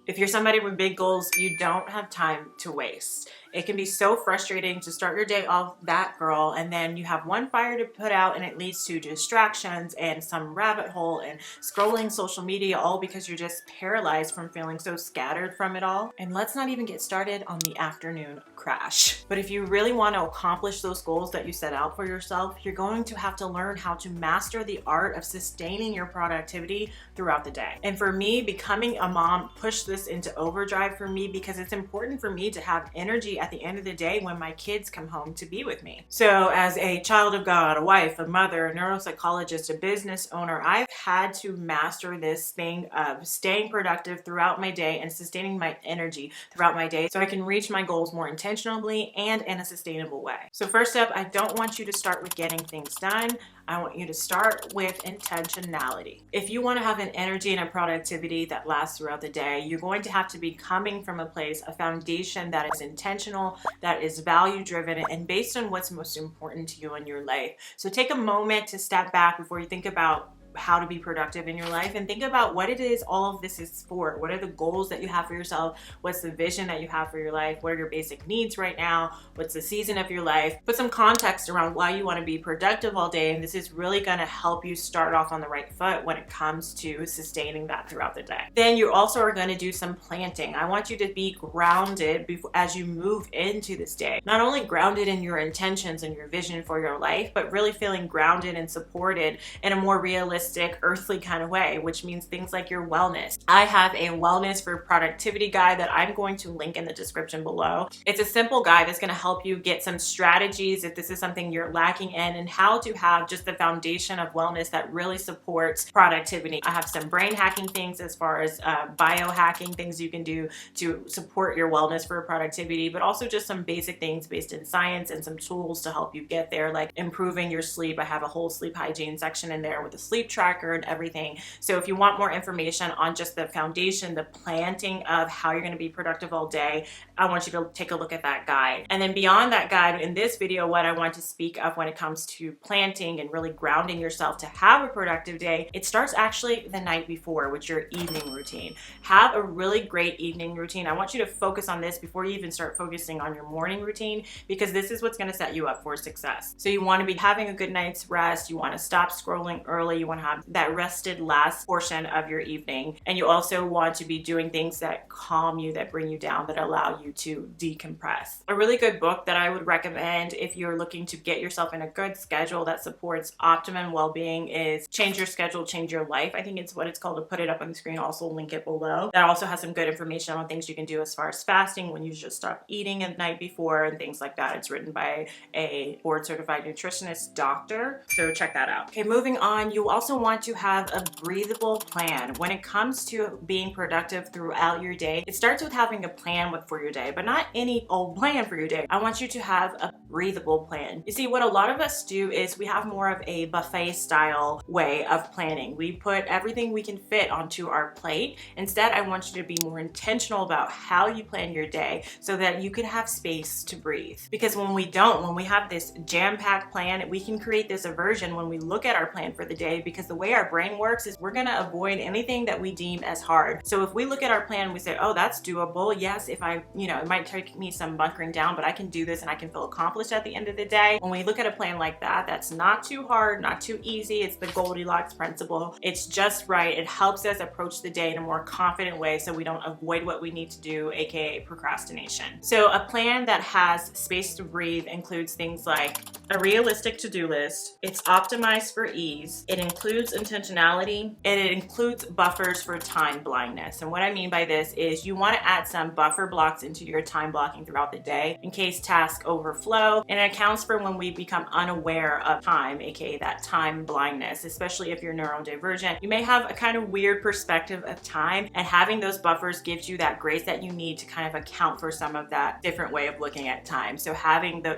If you're somebody with big goals, you don't have time to waste. It can be so frustrating to start your day off that girl, and then you have one fire to put out and it leads to distractions and some rabbit hole and scrolling social media, all because you're just paralyzed from feeling so scattered from it all. And let's not even get started on the afternoon crash. But if you really want to accomplish those goals that you set out for yourself, you're going to have to learn how to master the art of sustaining your productivity throughout the day. And for me, becoming a mom pushed this into overdrive for me because it's important for me to have energy at the end of the day when my kids come home to be with me. So as a child of God, a wife, a mother, a neuropsychologist, a business owner, I've had to master this thing of staying productive throughout my day and sustaining my energy throughout my day so I can reach my goals more intentionally and in a sustainable way. So first up, I don't want you to start with getting things done. I want you to start with intentionality. If you want to have an energy and a productivity that lasts throughout the day, you're going to have to be coming from a place, a foundation that is intentional, that is value driven, and based on what's most important to you in your life. So take a moment to step back before you think about how to be productive in your life and think about what it is all of this is for. What are the goals that you have for yourself? What's the vision that you have for your life? What are your basic needs right now? What's the season of your life? Put some context around why you want to be productive all day, and this is really going to help you start off on the right foot when it comes to sustaining that throughout the day. Then you also are going to do some planting. I want you to be grounded as you move into this day. Not only grounded in your intentions and your vision for your life, but really feeling grounded and supported in a more realistic, earthly kind of way, which means things like your wellness. I have a wellness for productivity guide that I'm going to link in the description below. It's a simple guide that's going to help you get some strategies if this is something you're lacking in, and how to have just the foundation of wellness that really supports productivity. I have some brain hacking things as far as biohacking things you can do to support your wellness for productivity, but also just some basic things based in science and some tools to help you get there, like improving your sleep. I have a whole sleep hygiene section in there with a sleep tracker and everything. So if you want more information on just the foundation, the planting of how you're going to be productive all day, I want you to take a look at that guide. And then beyond that guide, in this video, what I want to speak of when it comes to planting and really grounding yourself to have a productive day, it starts actually the night before with your evening routine. Have a really great evening routine. I want you to focus on this before you even start focusing on your morning routine, because this is what's going to set you up for success. So you want to be having a good night's rest. You want to stop scrolling early. You want to have that rested last portion of your evening. And you also want to be doing things that calm you, that bring you down, that allow you to decompress. A really good book that I would recommend if you're looking to get yourself in a good schedule that supports optimum well-being is Change Your Schedule, Change Your Life. I think it's what it's called. To put it up on the screen, I'll also link it below. That also has some good information on things you can do as far as fasting, when you just stop eating at night before, and things like that. It's written by a board certified nutritionist doctor. So check that out. Okay, moving on. You also want to have a breathable plan. When it comes to being productive throughout your day, it starts with having a plan for your day, but not any old plan for your day. I want you to have a breathable plan. You see, what a lot of us do is we have more of a buffet style way of planning. We put everything we can fit onto our plate. Instead, I want you to be more intentional about how you plan your day so that you can have space to breathe. Because when we have this jam-packed plan, we can create this aversion when we look at our plan for the day, because the way our brain works is we're going to avoid anything that we deem as hard. So if we look at our plan and we say, oh, that's doable. Yes, if it might take me some bunkering down, but I can do this and I can feel accomplished at the end of the day. When we look at a plan like that, that's not too hard, not too easy. It's the Goldilocks principle. It's just right. It helps us approach the day in a more confident way so we don't avoid what we need to do, aka procrastination. So a plan that has space to breathe includes things like a realistic to-do list. It's optimized for ease. It includes intentionality, and it includes buffers for time blindness. And what I mean by this is you want to add some buffer blocks into your time blocking throughout the day in case tasks overflow, and it accounts for when we become unaware of time, aka that time blindness. Especially if you're neurodivergent, you may have a kind of weird perspective of time, and having those buffers gives you that grace that you need to kind of account for some of that different way of looking at time. So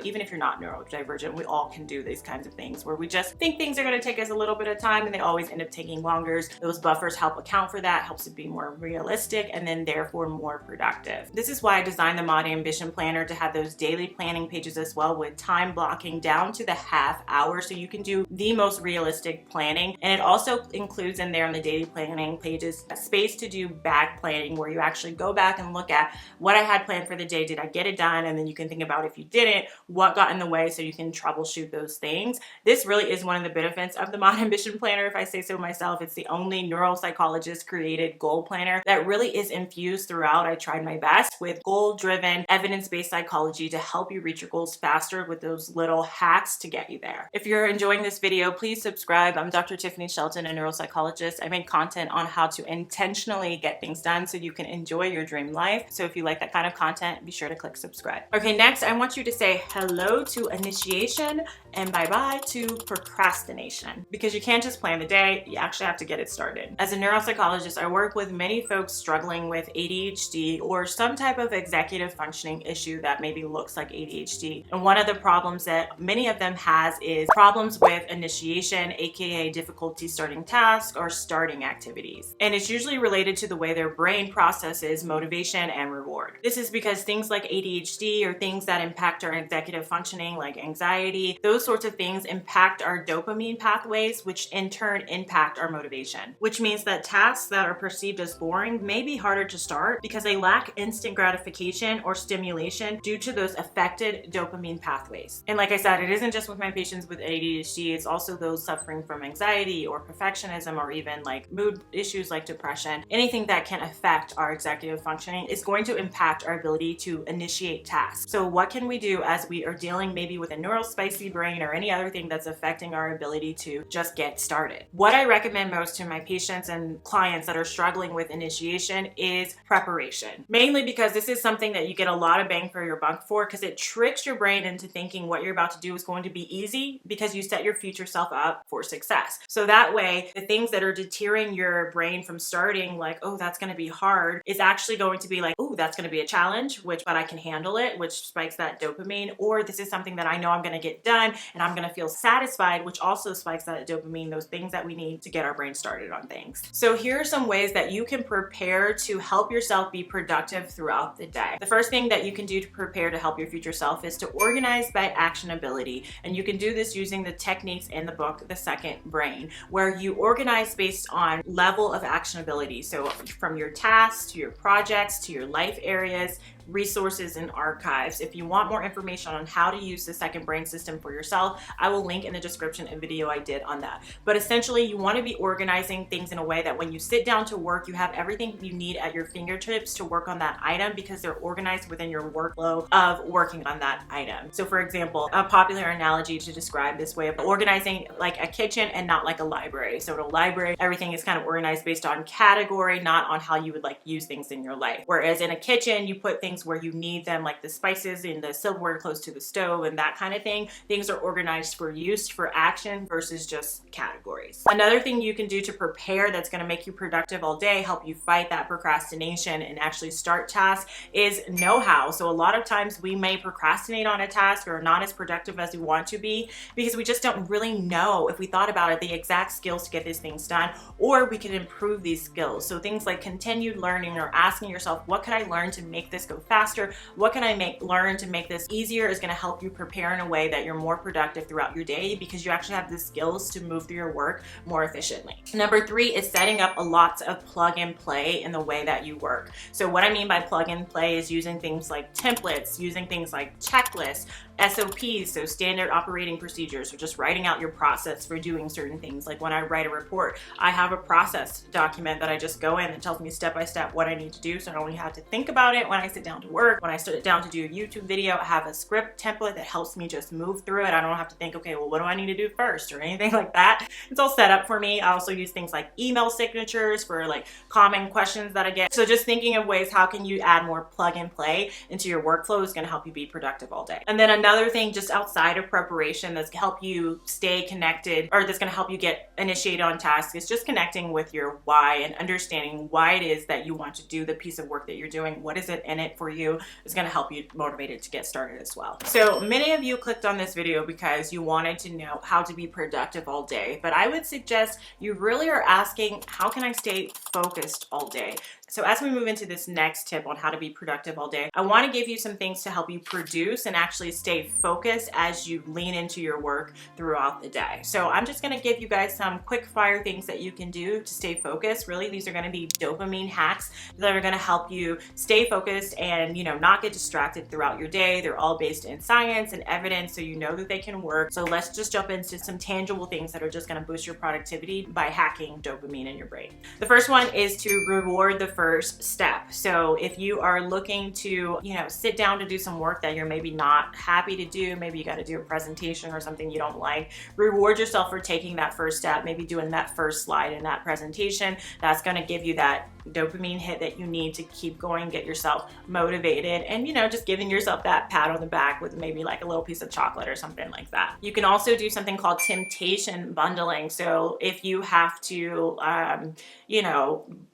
even if you're not neurodivergent, we all can do these kinds of things where we just think things are going to take us a little bit of time, time and they always end up taking longer. Those buffers help account for that, helps it be more realistic and then therefore more productive. This is why I designed the Mod Ambition Planner to have those daily planning pages as well, with time blocking down to the half hour so you can do the most realistic planning. And it also includes in there on the daily planning pages a space to do back planning, where you actually go back and look at what I had planned for the day. Did I get it done? And then you can think about, if you didn't, what got in the way, so you can troubleshoot those things. This really is one of the benefits of the Mod Ambition Planner, if I say so myself. It's the only neuropsychologist created goal planner that really is infused throughout. I tried my best with goal-driven, evidence-based psychology to help you reach your goals faster with those little hacks to get you there. If you're enjoying this video, please subscribe. I'm Dr. Tiffany Shelton, a neuropsychologist. I make content on how to intentionally get things done so you can enjoy your dream life. So if you like that kind of content, be sure to click subscribe. Okay, next I want you to say hello to initiation and bye-bye to procrastination, because you can't just plan the day, you actually have to get it started. As a neuropsychologist, I work with many folks struggling with ADHD or some type of executive functioning issue that maybe looks like ADHD. And one of the problems that many of them has is problems with initiation, aka difficulty starting tasks or starting activities. And it's usually related to the way their brain processes motivation and reward. This is because things like ADHD or things that impact our executive functioning like anxiety, those sorts of things impact our dopamine pathways, which in turn impact our motivation. Which means that tasks that are perceived as boring may be harder to start because they lack instant gratification or stimulation due to those affected dopamine pathways. And like I said, it isn't just with my patients with ADHD, it's also those suffering from anxiety or perfectionism or even like mood issues like depression. Anything that can affect our executive functioning is going to impact our ability to initiate tasks. So what can we do as we are dealing maybe with a neurospicy brain or any other thing that's affecting our ability to just get started? What I recommend most to my patients and clients that are struggling with initiation is preparation. Mainly because this is something that you get a lot of bang for your buck for, because it tricks your brain into thinking what you're about to do is going to be easy because you set your future self up for success. So that way, the things that are deterring your brain from starting, like, oh, that's going to be hard, is actually going to be like, oh, that's going to be a challenge, but I can handle it, which spikes that dopamine. Or this is something that I know I'm going to get done and I'm going to feel satisfied, which also spikes that dopamine, those things that we need to get our brain started on things. So here are some ways that you can prepare to help yourself be productive throughout the day. The first thing that you can do to prepare to help your future self is to organize by actionability. And you can do this using the techniques in the book, The Second Brain, where you organize based on level of actionability. So from your tasks to your projects to your life areas, resources and archives. If you want more information on how to use the second brain system for yourself, I will link in the description a video I did on that. But essentially, you want to be organizing things in a way that when you sit down to work, you have everything you need at your fingertips to work on that item, because they're organized within your workflow of working on that item. So for example, a popular analogy to describe this way of organizing like a kitchen and not like a library. So in a library, everything is kind of organized based on category, not on how you would like use things in your life. Whereas in a kitchen, you put things where you need them, like the spices in the silverware close to the stove and that kind of thing. Things are organized for use, for action versus just categories. Another thing you can do to prepare that's going to make you productive all day, help you fight that procrastination and actually start tasks, is know-how. So a lot of times we may procrastinate on a task or not as productive as we want to be because we just don't really know, if we thought about it, the exact skills to get these things done, or we can improve these skills. So things like continued learning or asking yourself, what could I learn to make this go faster? What can I learn to make this easier, is going to help you prepare in a way that you're more productive throughout your day because you actually have the skills to move through your work more efficiently. Number 3 is setting up a lot of plug and play in the way that you work. So what I mean by plug and play is using things like templates, using things like checklists, SOPs, so standard operating procedures, or just writing out your process for doing certain things. Like when I write a report, I have a process document that I just go in that tells me step by step what I need to do, so I don't only have to think about it when I sit down to work. When I sit down to do a YouTube video, I have a script template that helps me just move through it. I don't have to think, okay, well, what do I need to do first or anything like that. It's all set up for me. I also use things like email signatures for like common questions that I get. So just thinking of ways, how can you add more plug and play into your workflow is going to help you be productive all day. And then another Another thing just outside of preparation that's gonna help you stay connected, or that's gonna help you get initiated on tasks, is just connecting with your why and understanding why it is that you want to do the piece of work that you're doing. What is it in it for you? Is gonna help you motivated to get started as well. So many of you clicked on this video because you wanted to know how to be productive all day, but I would suggest you really are asking, how can I stay focused all day? So as we move into this next tip on how to be productive all day, I want to give you some things to help you produce and actually stay focused as you lean into your work throughout the day. So I'm just going to give you guys some quick fire things that you can do to stay focused. Really, these are going to be dopamine hacks that are going to help you stay focused and, not get distracted throughout your day. They're all based in science and evidence, so you know that they can work. So let's just jump into some tangible things that are just going to boost your productivity by hacking dopamine in your brain. The first one is to reward the first step. So if you are looking to, sit down to do some work that you're maybe not happy to do, maybe you got to do a presentation or something you don't like, reward yourself for taking that first step, maybe doing that first slide in that presentation. That's going to give you that dopamine hit that you need to keep going, get yourself motivated, and just giving yourself that pat on the back with maybe like a little piece of chocolate or something like that. You can also do something called temptation bundling. So if you have to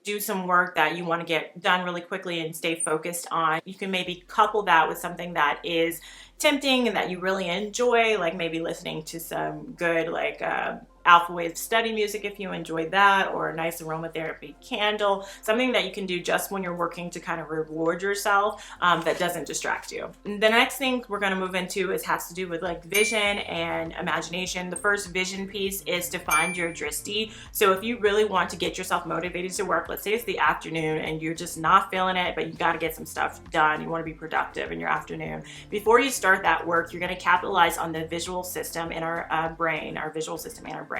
do some work that you want to get done really quickly and stay focused on, you can maybe couple that with something that is tempting and that you really enjoy, like maybe listening to some good alpha wave study music if you enjoy that, or a nice aromatherapy candle, something that you can do just when you're working to kind of reward yourself that doesn't distract you. The next thing we're going to move into has to do with vision and imagination. The first vision piece is to find your drishti. So if you really want to get yourself motivated to work, let's say it's the afternoon and you're just not feeling it, but you got to get some stuff done, you want to be productive in your afternoon, before you start that work, you're going to capitalize on the visual system in our brain, our visual system in our brain.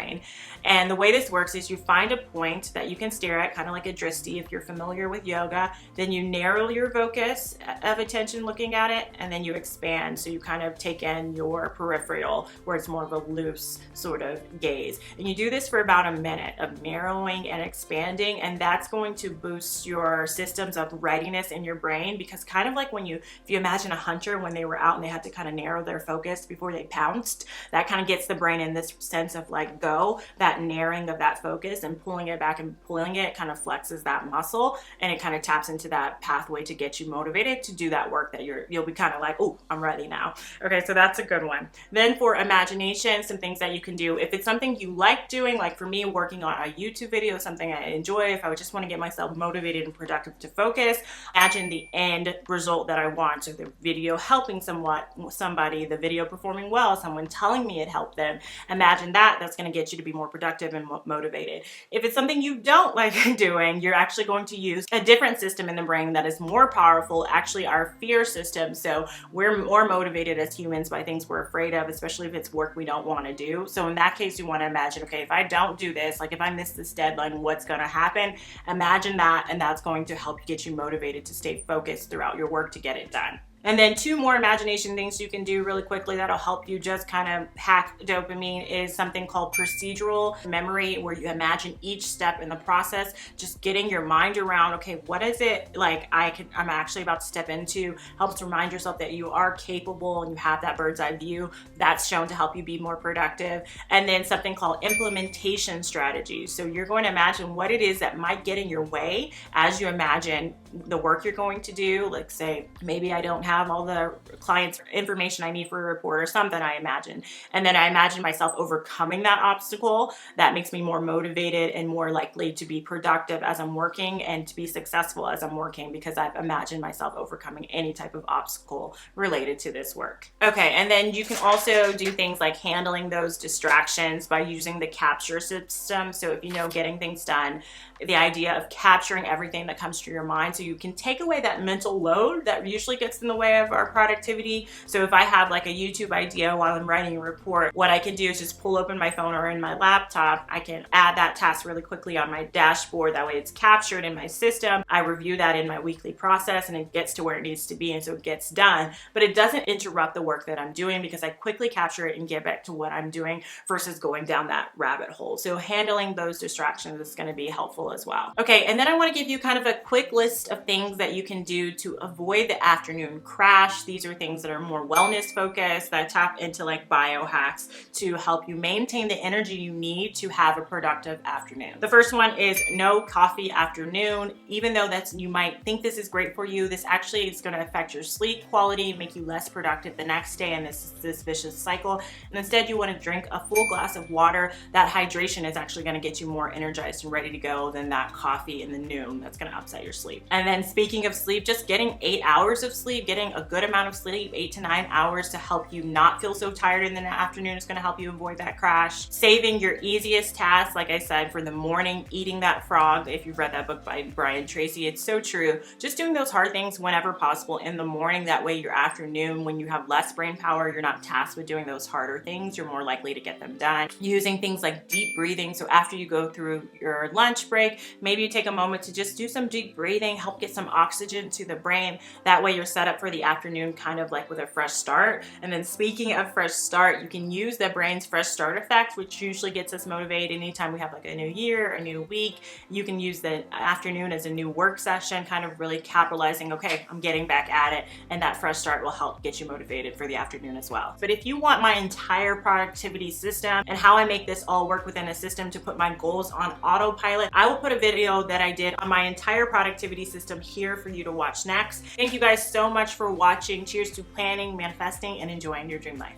And the way this works is you find a point that you can stare at, kind of like a drishti if you're familiar with yoga. Then you narrow your focus of attention looking at it, and then you expand. So you kind of take in your peripheral, where it's more of a loose sort of gaze. And you do this for about a minute of narrowing and expanding, and that's going to boost your systems of readiness in your brain, because kind of like if you imagine a hunter when they were out and they had to kind of narrow their focus before they pounced, that kind of gets the brain in this sense of go, that narrowing of that focus and pulling it back and pulling it kind of flexes that muscle, and it kind of taps into that pathway to get you motivated to do that work that you'll be kind of like, oh, I'm ready now. Okay, so that's a good one. Then for imagination, some things that you can do, if it's something you like doing, like for me, working on a YouTube video, something I enjoy, if I would just want to get myself motivated and productive to focus, imagine the end result that I want. So the video helping somebody, the video performing well, someone telling me it helped them. Imagine that's going to get you to be more productive and motivated. If it's something you don't like doing, you're actually going to use a different system in the brain that is more powerful, actually our fear system. So we're more motivated as humans by things we're afraid of, especially if it's work we don't want to do. So in that case, you want to imagine, okay, if I don't do this, if I miss this deadline, what's going to happen? Imagine that, and that's going to help get you motivated to stay focused throughout your work to get it done. And then two more imagination things you can do really quickly that'll help you just kind of hack dopamine is something called procedural memory, where you imagine each step in the process, just getting your mind around, okay, what is it I'm actually about to step into. Helps remind yourself that you are capable and you have that bird's eye view. That's shown to help you be more productive. And then something called implementation strategies. So you're going to imagine what it is that might get in your way as you imagine the work you're going to do. Like say, maybe I don't have all the clients' information I need for a report or something, I imagine. And then I imagine myself overcoming that obstacle. That makes me more motivated and more likely to be productive as I'm working and to be successful as I'm working, because I've imagined myself overcoming any type of obstacle related to this work. Okay, and then you can also do things like handling those distractions by using the capture system. So if you know getting things done, the idea of capturing everything that comes to your mind, so you can take away that mental load that usually gets in the way of our productivity. So if I have a YouTube idea while I'm writing a report, what I can do is just pull open my phone or in my laptop. I can add that task really quickly on my dashboard. That way it's captured in my system. I review that in my weekly process and it gets to where it needs to be, and so it gets done. But it doesn't interrupt the work that I'm doing, because I quickly capture it and get back to what I'm doing versus going down that rabbit hole. So handling those distractions is going to be helpful helpful as well. Okay, and then I want to give you kind of a quick list of things that you can do to avoid the afternoon crash. These are things that are more wellness focused, that tap into like biohacks to help you maintain the energy you need to have a productive afternoon. The first one is no coffee afternoon. Even though you might think this is great for you, this actually is going to affect your sleep quality, make you less productive the next day, and this vicious cycle. And instead you want to drink a full glass of water. That hydration is actually going to get you more energized and ready to go than that coffee in the noon that's going to upset your sleep. And then speaking of sleep, just getting 8 hours of sleep, getting a good amount of sleep, 8 to 9 hours to help you not feel so tired in the afternoon is going to help you avoid that crash. Saving your easiest tasks, like I said, for the morning, eating that frog. If you've read that book by Brian Tracy, it's so true. Just doing those hard things whenever possible in the morning. That way your afternoon, when you have less brain power, you're not tasked with doing those harder things, you're more likely to get them done. Using things like deep breathing. So after you go through your lunch break, maybe you take a moment to just do some deep breathing, help get some oxygen to the brain. That way you're set up for the afternoon kind of like with a fresh start. And then speaking of fresh start, you can use the brain's fresh start effect, which usually gets us motivated anytime we have like a new year, a new week. You can use the afternoon as a new work session, kind of really capitalizing, okay, I'm getting back at it. And that fresh start will help get you motivated for the afternoon as well. But if you want my entire productivity system and how I make this all work within a system to put my goals on autopilot, I will put a video that I did on my entire productivity system here for you to watch next. Thank you guys so much for watching. Cheers to planning, manifesting, and enjoying your dream life.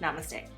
Namaste.